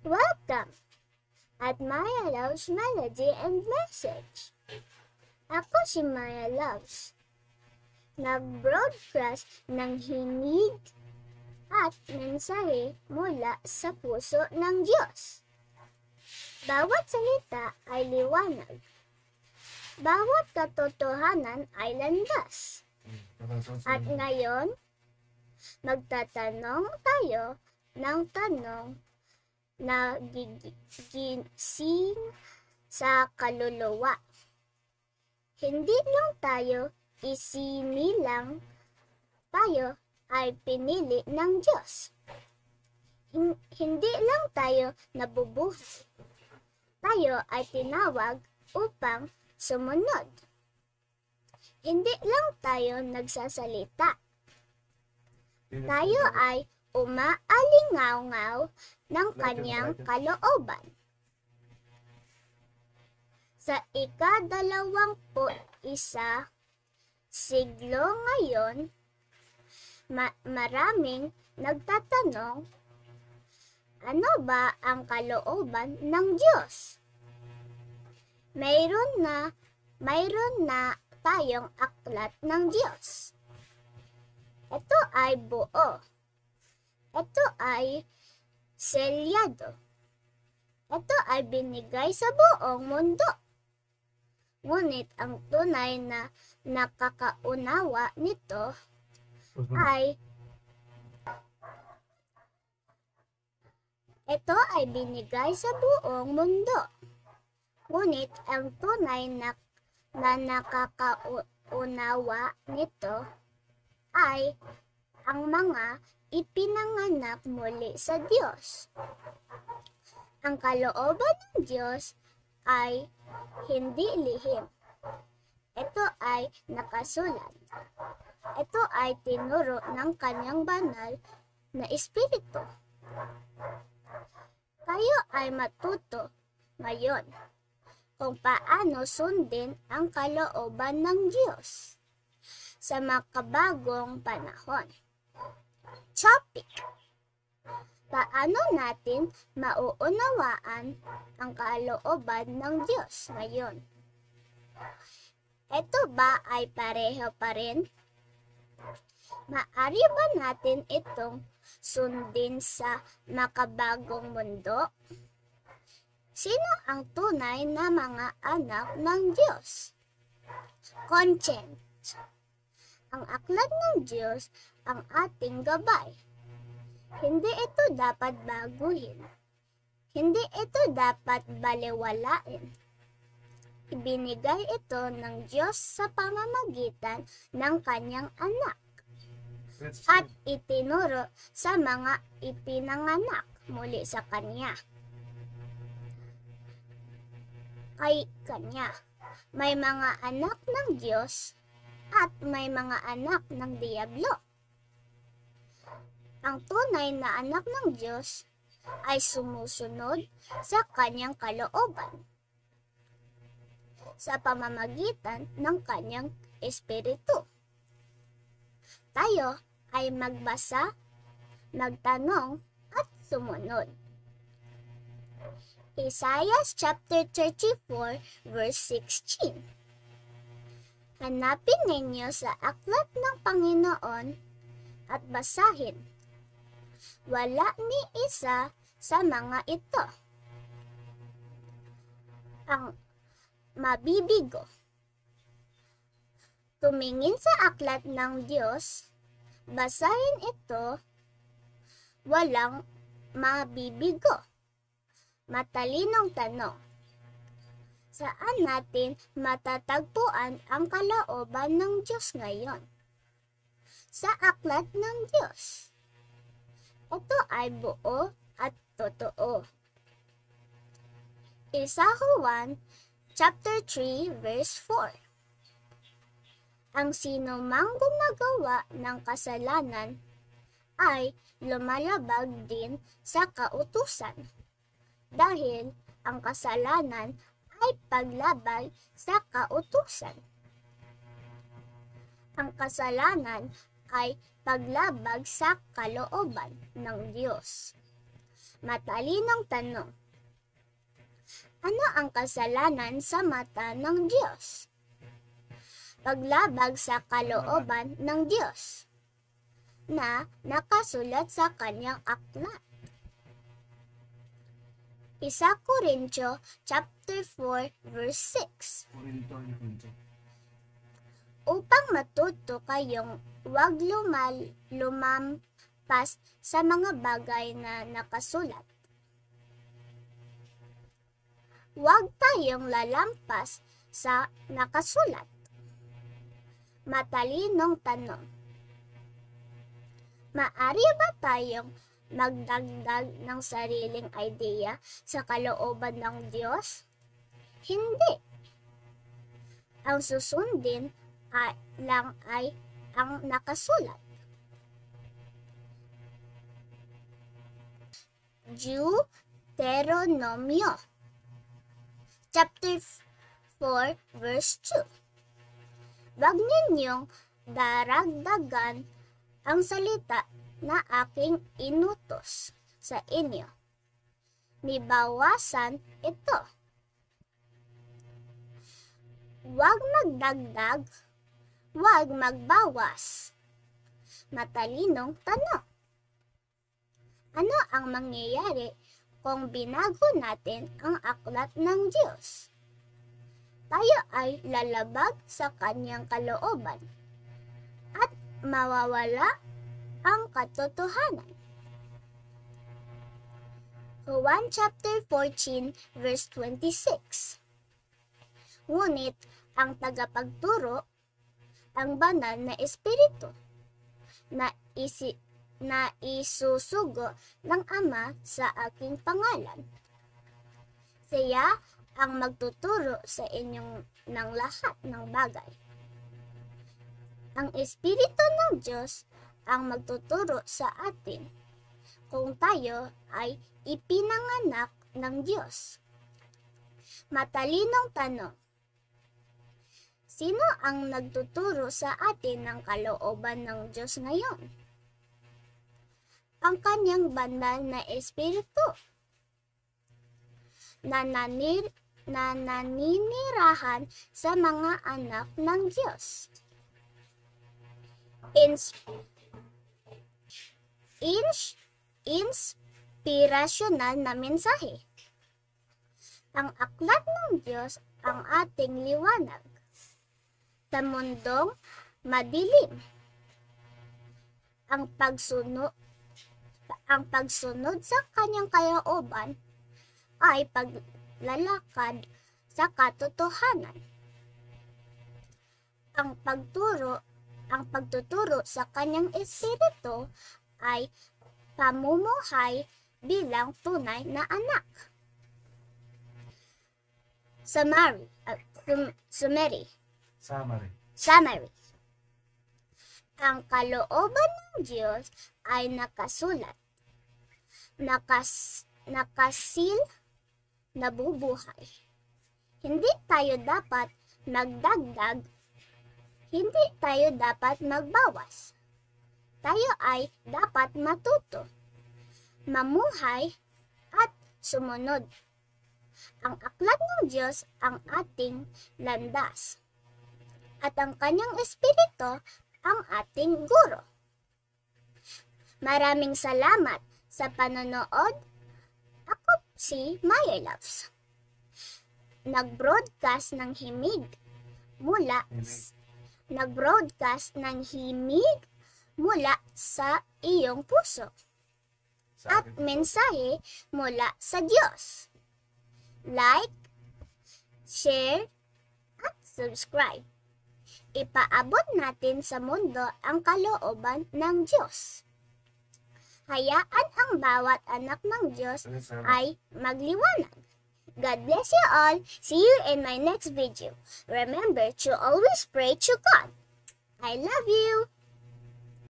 Welcome at Maya Loves Melody and Message. Ako si Maya Loves. Nag-broadcast ng hinig at mensahe mula sa puso ng Diyos. Bawat salita ay liwanag. Bawat katotohanan ay landas. At ngayon, magtatanong tayo ng tanong na gigising sa kaluluwa. Hindi lang tayo isinilang, tayo ay pinili ng Diyos. Hindi lang tayo nabubuhay. Tayo ay tinawag upang sumunod. Hindi lang tayo nagsasalita. Tayo ay umaalingaw-ngaw ng kanyang kalooban. Sa ika-21 siglo ngayon, maraming nagtatanong, ano ba ang kalooban ng Diyos? Mayroon na tayong aklat ng Diyos. Ito ay buo. Ito ay selyado. Ito ay binigay sa buong mundo. Ngunit ang tunay na nakakaunawa nito ay ito ay binigay sa buong mundo. Ngunit ang tunay na nakakaunawa nito ay ang mga ipinanganak muli sa Diyos. Ang kalooban ng Diyos ay hindi lihim. Ito ay nakasulat. Ito ay tinuro ng kanyang banal na espiritu. Tayo ay matuto ngayon kung paano sundin ang kalooban ng Diyos sa makabagong panahon. Topic: paano natin mauunawaan ang kalooban ng Diyos ngayon? Ito ba ay pareho pa rin? Maari ba natin itong sundin sa makabagong mundo? Sino ang tunay na mga anak ng Diyos? Conscience. Ang aklat ng Diyos ang ating gabay. Hindi ito dapat baguhin. Hindi ito dapat balewalain. Ibinigay ito ng Diyos sa pamamagitan ng kanyang anak at itinuro sa mga ipinanganak muli sa kanya. Kay kanya, may mga anak ng Diyos at may mga anak ng Diablo. Ang tunay na anak ng Diyos ay sumusunod sa kanyang kalooban sa pamamagitan ng kanyang espiritu. Tayo ay magbasa, magtanong at sumunod. Isaiah chapter 34 verse 16. Hanapin ninyo sa aklat ng Panginoon at basahin. Wala ni isa sa mga ito ang mabibigo. Tumingin sa aklat ng Diyos, basahin ito, walang mabibigo. Matalinong tanong. Saan natin matatagpuan ang kalooban ng Diyos ngayon? Sa aklat ng Diyos. Ito ay buo at totoo. Isa Juan chapter 3 verse 4. Ang sino mang gumagawa ng kasalanan ay lumalabag din sa kautusan, dahil ang kasalanan ay paglabag sa kautusan. Ang kasalanan ay paglabag sa kalooban ng Diyos. Matalinong tanong. Ano ang kasalanan sa mata ng Diyos? Paglabag sa kalooban ng Diyos na nakasulat sa kanyang aklat. 1 Korintyo chapter 4 verse 6. Upang matuto kayong huwag lumampas sa mga bagay na nakasulat. Huwag tayong lalampas sa nakasulat. Matalinong tanong. Maari ba tayong magdagdag ng sariling ideya sa kalooban ng Diyos? Hindi. Ang susundin lang ay ang nakasulat. Deuteronomio chapter 4 verse 2. Huwag ninyong daragdagan ang salita na aking inutos sa inyo. Nibawasan ito. Huwag magdagdag, huwag magbawas. Matalinong tanong. Ano ang mangyayari kung binago natin ang aklat ng Diyos? Tayo ay lalabag sa kanyang kalooban at mawawala ang katotohanan. Juan chapter 14 verse 26. Ngunit ang tagapagturo, ang banal na espiritu, na isusugo ng Ama sa aking pangalan. Siya ang magtuturo sa inyong ng lahat ng bagay. Ang Espiritu ng Diyos ang magtuturo sa atin kung tayo ay ipinanganak ng Diyos. Matalinong tanong. Sino ang nagtuturo sa atin ng kalooban ng Diyos ngayon? Ang kanyang banal na Espiritu na naninirahan sa mga anak ng Diyos. Inspirasyonal na mensahe. Ang aklat ng Diyos ang ating liwanag sa mundong madilim. Ang pagsunod sa kanyang kalooban ay paglalakad sa katotohanan. Ang pagtuturo sa kanyang espiritu ay pamumuhay bilang tunay na anak. Summary. Ang kalooban ng Diyos ay nakasulat, nakasil, nabubuhay. Hindi tayo dapat magdagdag, hindi tayo dapat magbawas. Tayo ay dapat matuto, mamuhay, at sumunod. Ang aklat ng Diyos ang ating landas, at ang kanyang espiritu ang ating guro. Maraming salamat sa panonood. Ako si Maya Loves. Nag-broadcast ng himig mula sa iyong puso at mensahe mula sa Diyos. Like, share, at subscribe. Ipaabot natin sa mundo ang kalooban ng Diyos. Hayaan ang bawat anak ng Diyos ay magliwanag. God bless you all. See you in my next video. Remember to always pray to God. I love you.